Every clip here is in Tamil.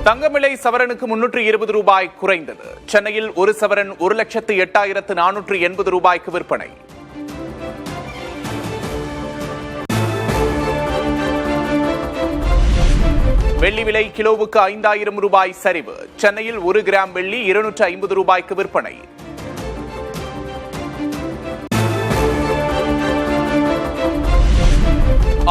தங்கம் விலை சவரனுக்கு 320 ரூபாய் குறைந்தது. சென்னையில் ஒரு சவரன் 1,08,480 ரூபாய்க்கு விற்பனை. வெள்ளி விலை கிலோவுக்கு 5,000 ரூபாய் சரிவு. சென்னையில் 1 கிராம் வெள்ளி 250 ரூபாய்க்கு விற்பனை.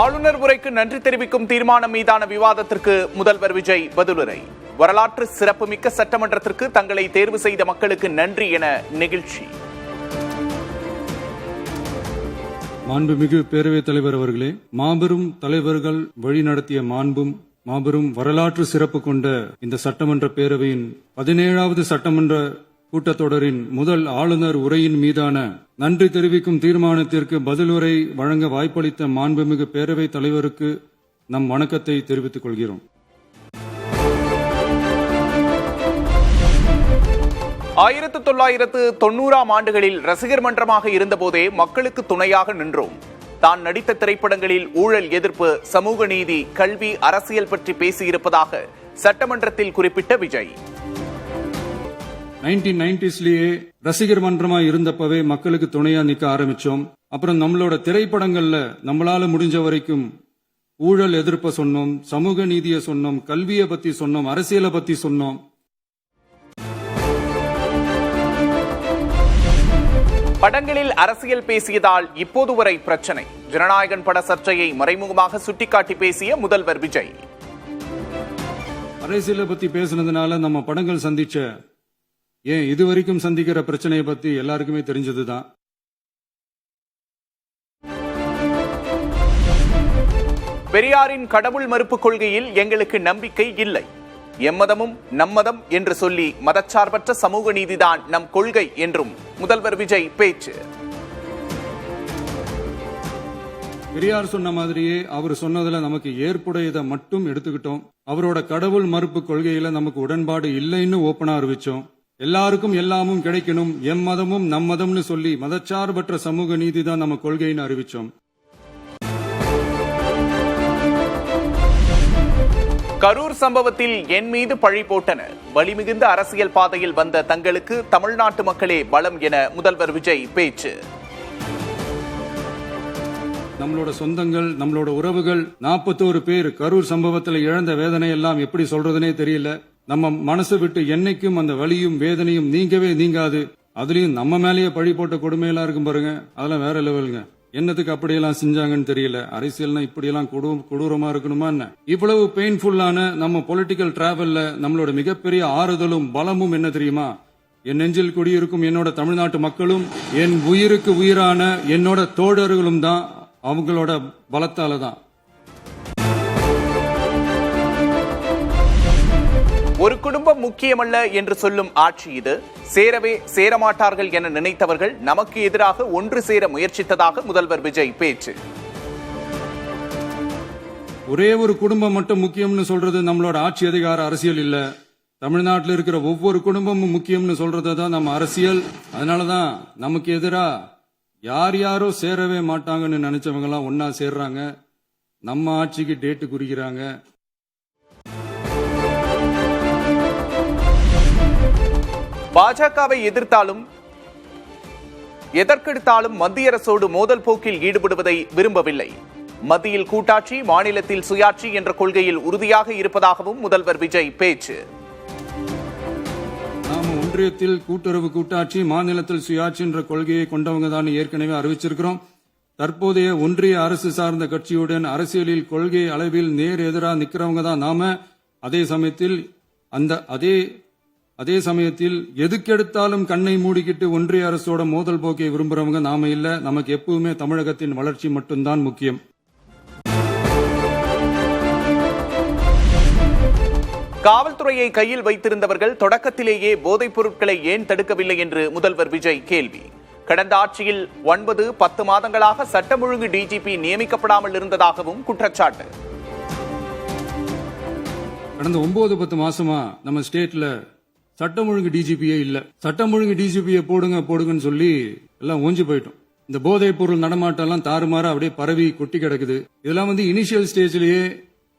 ஆளுநர் உரைக்கு நன்றி தெரிவிக்கும் தீர்மானம் மீதான விவாதத்திற்கு முதல்வர் விஜய் பதிலுரை. வரலாற்று சிறப்புமிக்க சட்டமன்றத்திற்கு தங்களை தேர்வு செய்த மக்களுக்கு நன்றி என நெகிழ்ச்சி. மாண்புமிகு பேரவைத் தலைவர் அவர்களே, மாபெரும் தலைவர்கள் வழிநடத்திய மாபெரும் வரலாற்று சிறப்பு கொண்ட இந்த சட்டமன்ற பேரவையின் 17வது சட்டமன்ற கூட்டத்தொடரின் முதல் ஆளுநர் உரையின் மீதான நன்றி தெரிவிக்கும் தீர்மானத்திற்கு பதிலுரை வழங்க வாய்ப்பளித்த மாண்புமிகு பேரவைத் தலைவருக்கு நம் வணக்கத்தை தெரிவித்துக் கொள்கிறோம். 1990ஆம் ஆண்டுகளில் ரசிகர் மன்றமாக இருந்தபோதே மக்களுக்கு துணையாக நின்றோம். தான் நடித்த திரைப்படங்களில் ஊழல் எதிர்ப்பு, சமூக நீதி, கல்வி, அரசியல் பற்றி பேசியிருப்பதாக சட்டமன்றத்தில் குறிப்பிட்ட விஜய், 1990ஸ்லயே ரசிகர் மன்றமா இருந்தப்பவே மக்களுக்கு துணையா நிக்க ஆரம்பிச்சோம். அப்புறம் நம்மளோட திரைப்படங்கள்ல நம்மளால முடிஞ்ச வரைக்கும் ஊழல் எதிர்ப்ப சொன்னோம், சமூக நீதியை சொன்னோம், கல்வியை பத்தி சொன்னோம், அரசியலை பத்தி சொன்னோம். படங்களில் அரசியல் பேசியதால் இப்போது வரை பிரச்சனை. ஜனநாயகன் பட சர்ச்சையை மறைமுகமாக சுட்டிக்காட்டி பேசிய முதல்வர் விஜய், அரசியலை பத்தி பேசுனதுனால நம்ம படங்கள் சந்திச்ச இதுவரைக்கும் சந்திக்கிற பிரச்சனையை பத்தி எல்லாருக்குமே தெரிஞ்சதுதான். பெரியாரின் கடவுள் மறுப்பு கொள்கையில் எங்களுக்கு நம்பிக்கை இல்லை. எம்மதமும் நம்மதம் என்று சொல்லி மதச்சார்பற்ற சமூக நீதிதான் நம் கொள்கை என்றும் முதல்வர் விஜய் பேச்சு. பெரியார் சொன்ன மாதிரியே அவர் சொன்னதுல நமக்கு ஏற்புடையதை மட்டும் எடுத்துக்கிட்டோம். அவரோட கடவுள் மறுப்பு கொள்கையில நமக்கு உடன்பாடு இல்லைன்னு ஓப்பனா அறிவிச்சோம். எல்லாருக்கும் எல்லாமும் கிடைக்கணும், எம்மதமும் நம்மதம்னு சொல்லி மதச்சார்பற்ற சமூக நீதி தான் நம்ம கொள்கைன்னு அறிவிச்சோம். கரூர் சம்பவத்தில் என் மீது பழி போட்டனர். வலிமிகுந்த அரசியல் பாதையில் வந்த தங்களுக்கு தமிழ்நாட்டு மக்களே பலம் என முதல்வர் விஜய் பேச்சு. நம்மளோட சொந்தங்கள், நம்மளோட உறவுகள் 41 பேர் கரூர் சம்பவத்தில் இழந்த வேதனை எல்லாம் எப்படி சொல்றதுனே தெரியல. நம்ம மனசு விட்டு என்னைக்கும் அந்த வலியும் வேதனையும் நீங்கவே நீங்காது. அதுலயும் நம்ம மேலேயே பழி போட்ட கொடுமையெல்லாம் இருக்கும் பாருங்க, அதெல்லாம் வேற லெவலுங்க. என்னத்துக்கு அப்படியெல்லாம் செஞ்சாங்கன்னு தெரியல. அரசியல்னா இப்படியெல்லாம் கொடூரமா இருக்கணுமா என்ன? இவ்வளவு பெயின்ஃபுல்லான நம்ம பொலிட்டிக்கல் டிராவல்ல நம்மளோட மிகப்பெரிய ஆறுதலும் பலமும் என்ன தெரியுமா? என் நெஞ்சில் குடியிருக்கும் என்னோட தமிழ்நாட்டு மக்களும், என் உயிருக்கு உயிரான என்னோட தோழர்களும் தான். அவங்களோட பலத்தால தான். ஒரு குடும்பம் முக்கியமல்ல என்று சொல்லும் ஆட்சி இது. சேரவே சேரமாட்டார்கள் என நினைத்தவர்கள் நமக்கு எதிராக ஒன்று சேர முயற்சித்ததாக முதல்வர் விஜய் பேச்சு. ஒரே ஒரு குடும்பம் மட்டும் முக்கியம்னு சொல்றது நம்மளோட ஆட்சி அதிகார அரசியல் இல்ல. தமிழ்நாட்டில் இருக்கிற ஒவ்வொரு குடும்பமும் முக்கியம்னு சொல்றதுதான் நம்ம அரசியல். அதனாலதான் நமக்கு எதிரா யாரோ சேரவே மாட்டாங்கன்னு நினைச்சவங்க எல்லாம் ஒன்னா சேர்றாங்க. நம்ம ஆட்சிக்கு டேட்டு குறிக்கிறாங்க. பாஜகவை எதிர்த்தாலும் எதற்கெடுத்தாலும் மத்திய அரசோடு மோதல் போக்கில் ஈடுபடுவதை விரும்பவில்லை. மத்தியில் கூட்டாட்சி, மாநிலத்தில் சுயாட்சி என்ற கொள்கையில் உறுதியாக இருப்பதாகவும் முதல்வர் விஜய் பேச்சு. நாம ஒன்றியத்தில் கூட்டுறவு கூட்டாட்சி, மாநிலத்தில் சுயாட்சி என்ற கொள்கையை கொண்டவங்க தான் ஏற்கனவே அறிவிச்சிருக்கிறோம். தற்போதைய ஒன்றிய அரசு சார்ந்த கட்சியுடன் அரசியலில் கொள்கை அளவில் நேர் எதிராக நிக்கிறவங்க தான் நாம. அதே சமயத்தில் எதுக்கெடுத்தாலும் கண்ணை மூடிக்கிட்டு ஒன்றிய அரசோட மோதல் போக்கை விரும்புறவங்க நாம இல்ல. நமக்கு எப்பவுமே தமிழகத்தின் வளர்ச்சி மட்டும்தான் முக்கியம். காவல்துறையை கையில் வைத்திருந்தவர்கள் தொடக்கத்திலேயே போதைப் பொருட்களை ஏன் தடுக்கவில்லை என்று முதல்வர் விஜய் கேள்வி. கடந்த ஆட்சியில் 9-10 மாதங்களாக சட்டம் ஒழுங்கு டிஜிபி நியமிக்கப்படாமல் இருந்ததாகவும் குற்றச்சாட்டு. கடந்த 9-10 மாசமா நம்ம ஸ்டேட்ல சட்டம் ஒழுங்கு டிஜிபியே இல்ல. சட்டம் ஒழுங்கு டிஜிபியை போடுங்கன்னு சொல்லி எல்லாம் ஓஞ்சு போயிட்டோம். இந்த போதைப் பொருள் நடமாட்டம் எல்லாம் தாறுமாற அப்படியே பரவி கொட்டி கிடக்குது. இதெல்லாம் இனிஷியல் ஸ்டேஜ்லயே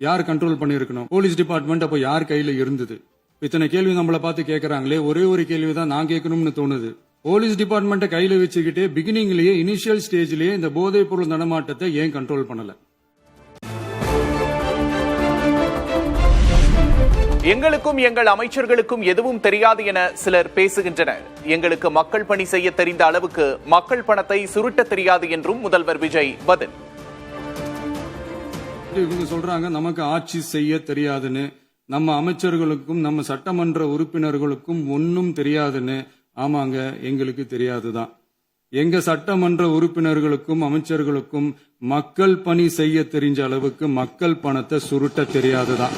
யார் கண்ட்ரோல் பண்ணிருக்கணும்? போலீஸ் டிபார்ட்மெண்ட் அப்ப யார் கையில இருந்தது? இத்தனை கேள்வி நம்மள பார்த்து கேட்கறாங்களே, ஒரே ஒரு கேள்விதான் நான் கேட்கணும்னு தோணுது. போலீஸ் டிபார்ட்மெண்ட்டை கையில வச்சுக்கிட்டே பிகினிங்லயே இனிஷியல் ஸ்டேஜ்லயே இந்த போதைப் பொருள் நடமாட்டத்தை ஏன் கண்ட்ரோல் பண்ணல? எங்களுக்கும் எங்கள் அமைச்சர்களுக்கும் எதுவும் தெரியாது என சிலர் பேசுகின்றனர். எங்களுக்கு மக்கள் பணி செய்ய தெரிந்த அளவுக்கு மக்கள் பணத்தை சுருட்ட தெரியாது என்றும் முதல்வர் விஜய் பதில். இவங்க சொல்றாங்க நமக்கு ஆட்சி செய்ய தெரியாதுன்னு, நம்ம அமைச்சர்களுக்கும் நம்ம சட்டமன்ற உறுப்பினர்களுக்கும் ஒன்னும் தெரியாதுன்னு. ஆமாங்க, எங்களுக்கு தெரியாதுதான். எங்க சட்டமன்ற உறுப்பினர்களுக்கும் அமைச்சர்களுக்கும் மக்கள் பணி செய்ய தெரிஞ்ச அளவுக்கு மக்கள் பணத்தை சுருட்ட தெரியாதுதான்.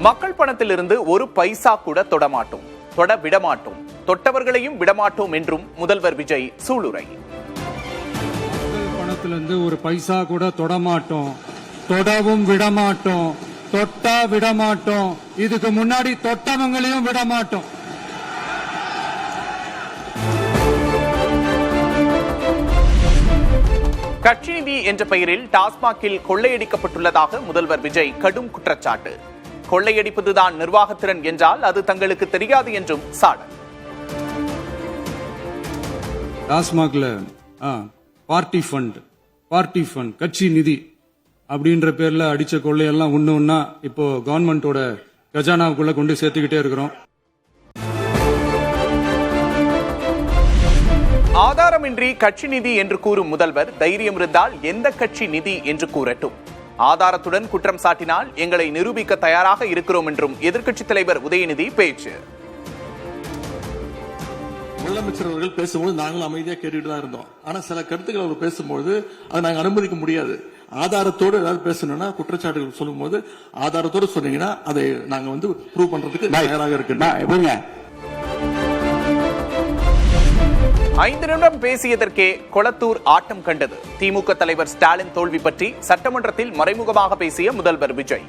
மக்கள் பணத்திலிருந்து ஒரு பைசா கூட தொடமாட்டோம், தொட விடமாட்டோம், தொட்டவர்களையும் விடமாட்டோம் என்றும் முதல்வர் விஜய் சூளுரை. மக்கள் பணத்திலிருந்து ஒரு பைசா கூட தொடமாட்டோம், தொடவும் விடமாட்டோம், தொட்டா விடமாட்டோம், இதுக்கு முன்னாடி தொட்டவங்களையும் விடமாட்டோம். கட்சி நிதி என்ற பெயரில் டாஸ்மாகில் கொள்ளையடிக்கப்பட்டுள்ளதாக முதல்வர் விஜய் கடும் குற்றச்சாட்டு. கொள்ளையடிப்பதுதான் நிர்வாகத்திறன் என்றால் அது தங்களுக்கு தெரியாது என்றும் சாடல். டாஸ்மாக்ல பார்ட்டி ஃபண்ட் கட்சி நிதி அப்படின்ற பேர்ல அடிச்ச கொள்ளையெல்லாம் ஒண்ணு ஒன்னா இப்போ கவர்மெண்டோட கஜானாவுக்குள்ள கொண்டு சேர்த்துக்கிட்டே இருக்கிறோம். ஆதாரமின்றி கட்சி நிதி என்று கூறும் முதல்வர் தைரியம் இருந்தால் எந்த கட்சி நிதி என்று கூறட்டும். ஆதாரத்துடன் குற்றம் சாட்டினால் எங்களை நிரூபிக்க தயாராக இருக்கிறோம் என்றும் எதிர்க்கட்சித் தலைவர் உதயநிதி பேச்சு. முதலமைச்சர் அவர்கள் பேசும்போது நாங்களும் அமைதியா கேட்டுட்டு தான் இருந்தோம். ஆனா சில கருத்துக்கள் அவர் பேசும்போது அதை நாங்க அனுமதிக்க முடியாது. ஆதாரத்தோடு ஏதாவது பேசணும்னா, குற்றச்சாட்டுகள் சொல்லும் போது ஆதாரத்தோடு சொன்னீங்கன்னா அதை நாங்க ப்ரூவ் பண்றதுக்கு தயாராக இருக்கு. 5 நிமிடம் பேசியதற்கே கொளத்தூர் ஆட்டம் கண்டது. திமுக தலைவர் ஸ்டாலின் தோல்வி பற்றி சட்டமன்றத்தில் மறைமுகமாக பேசிய முதல்வர் விஜய்.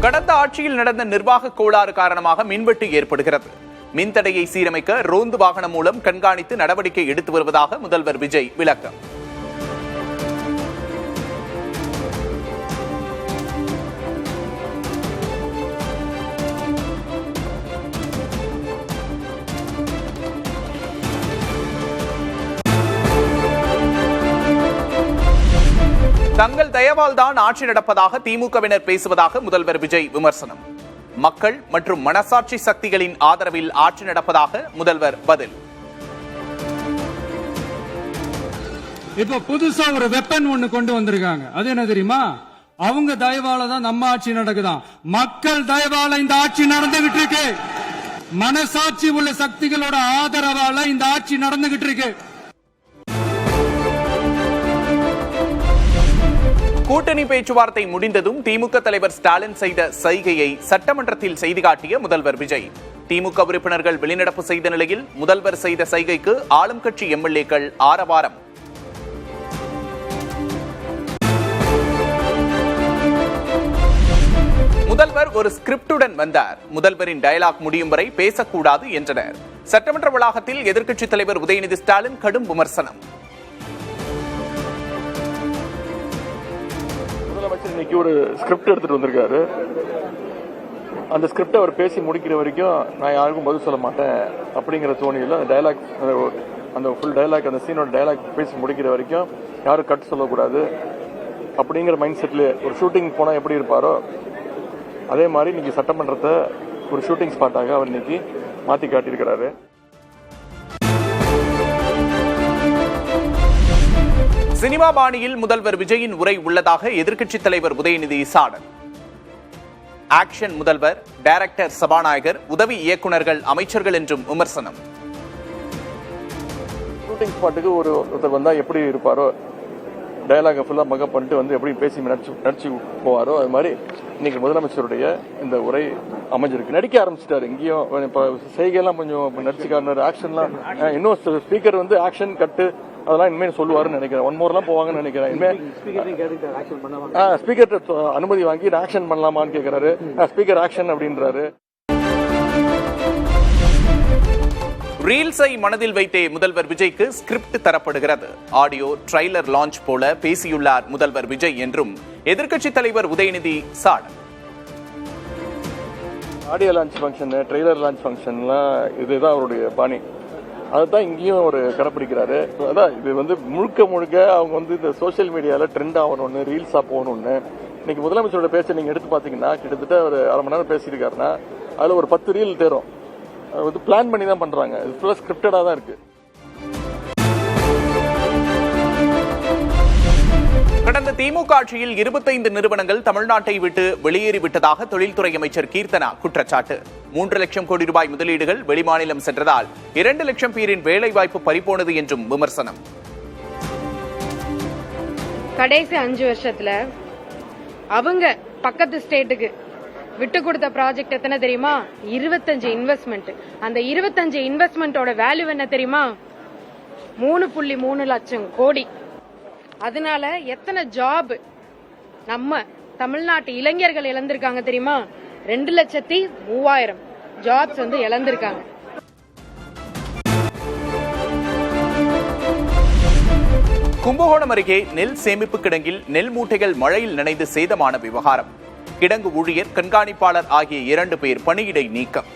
கடந்த ஆட்சியில் நடந்த நிர்வாக கோளாறு காரணமாக மின்வெட்டு ஏற்படுகிறது. மின்தடையை சீரமைக்க ரோந்து வாகனம் மூலம் கண்காணித்து நடவடிக்கை எடுத்து வருவதாக முதல்வர் விஜய் விளக்கம். தங்கள் தயவால் தான் ஆட்சி நடப்பதாக திமுகவினர் பேசுவதாக முதல்வர் விஜய் விமர்சனம். மக்கள் மற்றும் மனசாட்சி சக்திகளின் ஆதரவில் ஆட்சி நடப்பதாக முதல்வர் பதில். இப்ப புதுசா ஒரு வெப்பன் ஒண்ணு கொண்டு வந்திருக்காங்க. அது என்ன தெரியுமா? அவங்க தயவால தான் நம்ம ஆட்சி நடக்குதாம். மக்கள் தயவால இந்த ஆட்சி நடந்துகிட்டு இருக்கு. மனசாட்சி உள்ள சக்திகளோட ஆதரவால இந்த ஆட்சி நடந்துகிட்டு இருக்கு. கூட்டணி பேச்சுவார்த்தை முடிந்ததும் திமுக தலைவர் ஸ்டாலின் செய்த சைகையை சட்டமன்றத்தில் செய்து காட்டிய முதல்வர் விஜய். திமுக உறுப்பினர்கள் வெளிநடப்பு செய்த நிலையில் முதல்வர் செய்த சைகைக்கு ஆளும் கட்சி எம்எல்ஏக்கள் ஆரவாரம். முதல்வர் ஒரு ஸ்கிரிப்டுடன் வந்தார். முதல்வரின் டயலாக் முடியும் வரை பேசக்கூடாது என்றனர். சட்டமன்ற வளாகத்தில் எதிர்க்கட்சித் தலைவர் உதயநிதி ஸ்டாலின் கடும் விமர்சனம். முதலமைச்சர் இன்னைக்கு ஒரு ஸ்கிரிப்ட் எடுத்துட்டு வந்திருக்காரு. அந்த ஸ்கிரிப்ட் அவர் பேசி முடிக்கிற வரைக்கும் நான் யாருக்கும் பதில் சொல்ல மாட்டேன் அப்படிங்கிற தோணியில் அந்த டயலாக், அந்த ஃபுல் டயலாக், அந்த சீனோட டயலாக் பேசி முடிக்கிற வரைக்கும் யாரும் கட் சொல்லக்கூடாது அப்படிங்கிற மைண்ட் செட்ல ஒரு ஷூட்டிங் போனால் எப்படி இருப்பாரோ அதே மாதிரி இன்னைக்கு சட்டமன்றத்தை ஒரு ஷூட்டிங் ஸ்பாட்டாக அவர் இன்னைக்கு மாற்றி காட்டியிருக்கிறாரு. சினிமா பாணியில் முதல்வர் விஜயின் உரை உள்ளதாக எதிர்க்கட்சித் தலைவர் உதயநிதி சாடல். ஆக்ஷன் முதல்வர், டைரக்டர் சபாநாயகர், உதவி இயக்குநர்கள், அமைச்சர்கள் என்றும் விமர்சனம். ஷூட்டிங் ஸ்பாட்டுக்கு ஒருத்தர் வந்தா எப்படி இருப்பாரோ, டயலாக ஃபுல்லா மகப் பண்ணிட்டு எப்படி பேசி நடிச்சு போவாரோ அது மாதிரி இன்னைக்கு முதலமைச்சருடைய இந்த உரை அமைஞ்சிருக்கு. நடிக்க ஆரம்பிச்சிட்டாரு. இங்கேயும் இப்ப செய்கையெல்லாம் கொஞ்சம் நடிச்சு காட்டினாரு. ஆக்ஷன்லாம் இன்னும் ஸ்பீக்கர் ஆக்ஷன் கட்டு அதெல்லாம் இனிமேல் சொல்லுவாருன்னு நினைக்கிறேன். ஒன் மோர்லாம் போவாங்கன்னு நினைக்கிறேன். ஸ்பீக்கர் அனுமதி வாங்கி ஆக்ஷன் பண்ணலாமான்னு கேட்கிறாரு. ஸ்பீக்கர் ஆக்ஷன் அப்படின்றாரு. ரீல்ஸை மனதில் வைத்தே முதல்வர் விஜய்க்கு ஸ்கிரிப்ட் தரப்படுகிறது. ஆடியோ ட்ரைலர் லான்ச் போல பேசியுள்ளார் முதல்வர் விஜய் என்றும் எதிர்க்கட்சித் தலைவர் உதயநிதி சாடல். Audio launch function, trailer launch ஃபங்க்ஷன்லாம் இதுதான் அவருடைய பாணி. அதுதான் இங்கேயும் அவர் கடைப்பிடிக்கிறாரு. அதான் இது முழுக்க முழுக்க அவங்க இந்த சோசியல் மீடியாவில் ட்ரெண்ட் ஆகணும்னு, ரீல்ஸாக போகணும்னு. இன்னைக்கு முதலமைச்சரோட பேச்சை நீங்கள் எடுத்து பார்த்தீங்கன்னா கிட்டத்தட்ட ஒரு அரை மணி நேரம் பேசியிருக்காருன்னா அதில் ஒரு 10 ரீல் தேரும். பிளான் பண்ணி தான் பண்றாங்க. இது ஃபுல்லா ஸ்கிரிப்டடா தான் இருக்கு. கடந்த திமுக ஆட்சியில் 25 நிறுவனங்கள் தமிழ்நாட்டை விட்டு வெளியேறிவிட்டதாக தொழில்துறை அமைச்சர் கீர்த்தனா குற்றச்சாட்டு. 3 லட்சம் கோடி ரூபாய் முதலீடுகள் வெளிமாநிலம் சென்றதால் 2 லட்சம் பேரின் வேலைவாய்ப்பு பறிபோனது என்றும் விமர்சனம். கடைசி 5 வருஷத்துல அவங்க பக்கத்து ஸ்டேட்டுக்கு விட்டு கொடுத்த ப்ராஜெக்ட் எத்தனை தெரியுமா? 25 இன்வெஸ்ட்மெண்ட். அந்த 25 இன்வெஸ்ட்மெண்டோட வேல்யூ என்ன தெரியுமா? 3.3 லட்சம் கோடி. அதனால எத்தனை ஜாப் நம்ம தமிழ்நாட்டு இளைஞர்கள் இழந்திருக்காங்க தெரியுமா? 2,03,000 ஜாப்ஸ் இழந்திருக்காங்க. கும்பகோணம் அருகே நெல் சேமிப்பு கிடங்கில் நெல் மூட்டைகள் மழையில் நனைந்து சேதமான விவகாரம். கிடங்கு ஊழியர், கண்காணிப்பாளர் ஆகிய 2 பேர் பணியிடை நீக்கம்.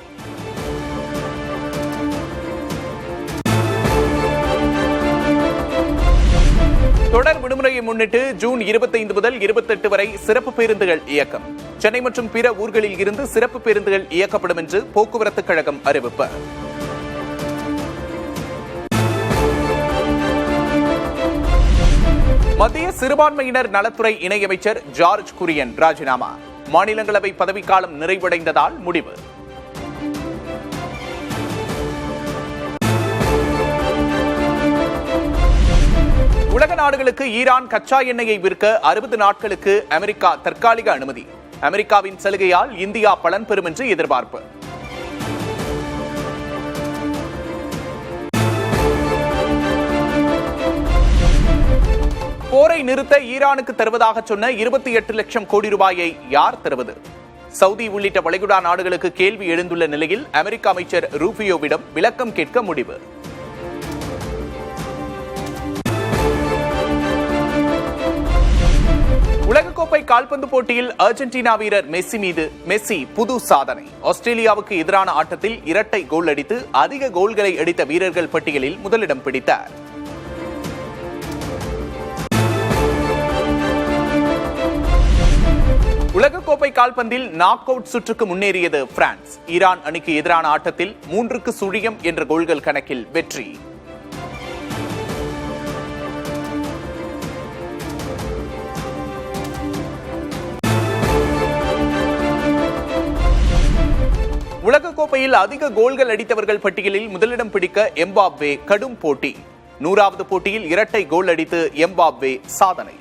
தொடர் விடுமுறையை முன்னிட்டு ஜூன் 25 முதல் 28 வரை சிறப்பு பேருந்துகள் இயக்கம். சென்னை மற்றும் பிற ஊர்களில் இருந்து சிறப்பு பேருந்துகள் இயக்கப்படும் என்று போக்குவரத்து கழகம் அறிவிப்பு. மத்திய சிறுபான்மையினர் நலத்துறை இணையமைச்சர் ஜார்ஜ் குரியன் ராஜினாமா. மாநிலங்களவை பதவிக்காலம் நிறைவடைந்ததால் முடிவு. உலக நாடுகளுக்கு ஈரான் கச்சா எண்ணெயை விற்க 60 நாட்களுக்கு அமெரிக்கா தற்காலிக அனுமதி. அமெரிக்காவின் சலுகையால் இந்தியா பலன் பெறும் என்று எதிர்பார்ப்பு. போரை நிறுத்த ஈரானுக்கு தருவதாக சொன்ன 28 லட்சம் கோடி ரூபாயை யார் தருவது? சவுதி உள்ளிட்ட வளைகுடா நாடுகளுக்கு கேள்வி எழுந்துள்ள நிலையில் அமெரிக்க அமைச்சர் ரூபியோவிடம் விளக்கம் கேட்க முடிவு. உலகக்கோப்பை கால்பந்து போட்டியில் அர்ஜென்டினா வீரர் மெஸ்ஸி புது சாதனை. ஆஸ்திரேலியாவுக்கு எதிரான ஆட்டத்தில் இரட்டை கோல் அடித்து அதிக கோல்களை அடித்த வீரர்கள் பட்டியலில் முதலிடம் பிடித்தார். உலகக்கோப்பை கால்பந்தில் நாக் அவுட் சுற்றுக்கு முன்னேறியது பிரான்ஸ். ஈரான் அணிக்கு எதிரான ஆட்டத்தில் 3-0 என்ற கோல்கள் கணக்கில் வெற்றி. உலகக்கோப்பையில் அதிக கோல்கள் அடித்தவர்கள் பட்டியலில் முதலிடம் பிடிக்க எம்பாப்வே கடும் போட்டி. 100வது போட்டியில் இரட்டை கோல் அடித்து எம்பாப்வே சாதனை.